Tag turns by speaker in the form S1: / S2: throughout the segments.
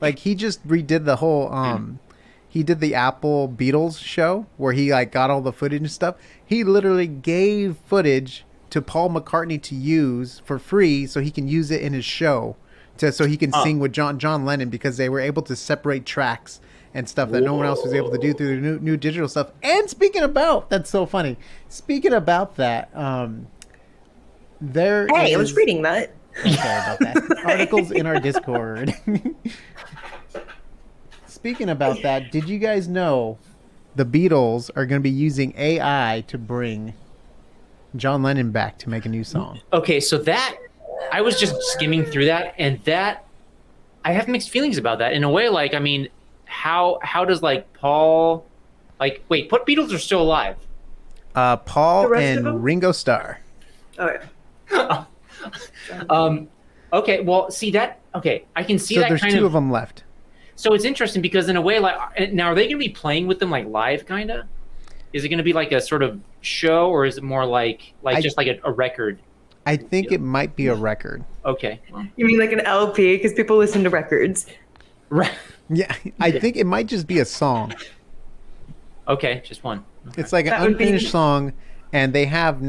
S1: Like he just redid the whole he did the Apple Beatles show where he like got all the footage and stuff. He literally gave footage to Paul McCartney to use for free so he can use it in his show so he can sing with John Lennon, because they were able to separate tracks and stuff that no one else was able to do through the new digital stuff. And speaking about, that's so funny. Speaking about that,
S2: I was reading that.
S1: I'm sorry about that. Articles in our Discord. Speaking about that, did you guys know the Beatles are going to be using AI to bring John Lennon back to make a new song?
S3: Okay, so that I was just skimming through that, and that I have mixed feelings about that. In a way, like, I mean, how does like Paul, like, wait, what Beatles are still alive?
S1: Paul and Ringo Starr.
S2: Oh yeah.
S3: Okay, well, see that. Okay, I can see
S1: so
S3: that.
S1: There's
S3: kind
S1: two of them left.
S3: So it's interesting because in a way, like, now are they going to be playing with them like live, kind of? Is it going to be like a sort of show, or is it more like just like a record?
S1: I think it might be a record.
S3: Okay.
S2: You mean like an LP? Because people listen to records.
S3: Right.
S1: Yeah, I think it might just be a song.
S3: Okay, just one. Okay.
S1: It's like an unfinished song, and they have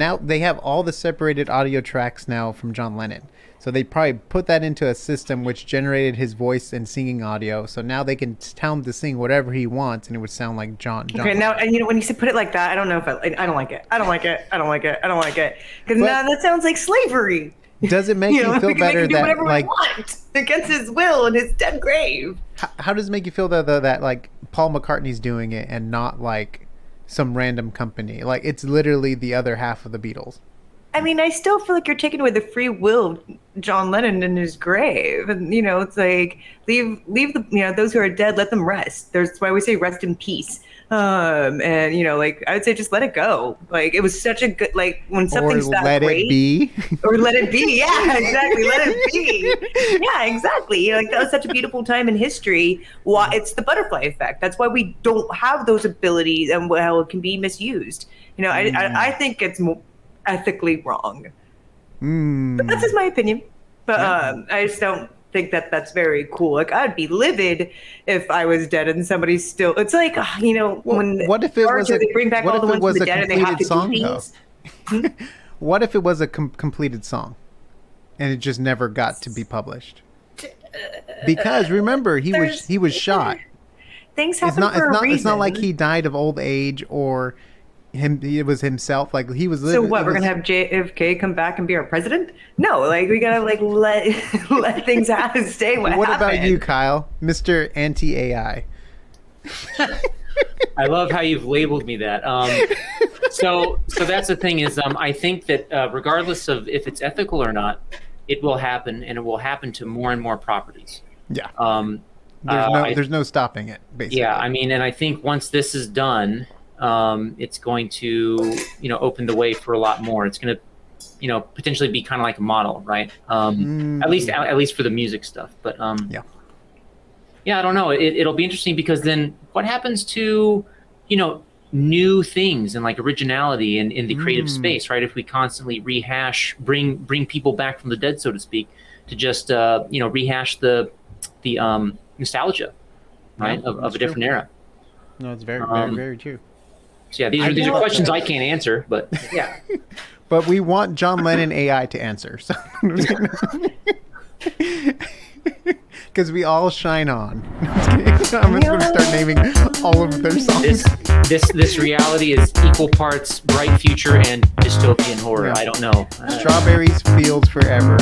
S1: all the separated audio tracks now from John Lennon. So they probably put that into a system which generated his voice and singing audio. So now they can tell him to sing whatever he wants, and it would sound like John.
S2: Okay, now, and you know, when you said put it like that, I don't know if I don't like it. I don't like it. I don't like it. I don't like it. Because now that sounds like slavery.
S1: Does it make you feel better that like
S2: want against his will in his dead grave?
S1: How does it make you feel though that like Paul McCartney's doing it and not like some random company? Like it's literally the other half of the Beatles.
S2: I mean, I still feel like you're taking away the free will of John Lennon in his grave, and you know, it's like leave the those who are dead, let them rest. That's why we say rest in peace. And you know, like I would say, just let it go. Like it was such a good, like when something's that
S1: let
S2: great,
S1: it be,
S2: or let it be. Yeah, exactly. Let it be. Yeah, exactly. You know, like that was such a beautiful time in history. Why it's the butterfly effect. That's why we don't have those abilities, and how it can be misused. You know, I think it's more ethically wrong. But that's just my opinion. But I just don't think that that's very cool. Like I'd be livid if I was dead and somebody's still. It's like when
S1: what if it was
S2: they bring back all the ones from the dead and they have to
S1: song,
S2: do things.
S1: What if it was a completed song, and it just never got to be published? Because remember, he was shot.
S2: Things happen for a reason.
S1: It's not like he died of old age or. It was himself. Like he was.
S2: So what? We're gonna have JFK come back and be our president? No, like we gotta like let things stay.
S1: What about you, Kyle, Mr. Anti-AI?
S3: I love how you've labeled me that. So that's the thing is, I think that regardless of if it's ethical or not, it will happen, and it will happen to more and more properties.
S1: Yeah. There's no stopping it. Basically.
S3: Yeah, I mean, and I think once this is done. It's going to, open the way for a lot more. It's going to, potentially be kind of like a model, right? At least for the music stuff. But yeah, I don't know. It'll be interesting because then what happens to, new things and like originality in the creative space, right? If we constantly bring people back from the dead, so to speak, to just rehash the nostalgia, right, of a different era.
S1: No, it's very, very, very true.
S3: So yeah, these are questions I can't answer, but yeah.
S1: But we want John Lennon AI to answer, so because we all shine on. I'm just going to start naming all of their songs.
S3: This reality is equal parts bright future and dystopian horror. Yeah. I don't know.
S1: Strawberries, Fields Forever,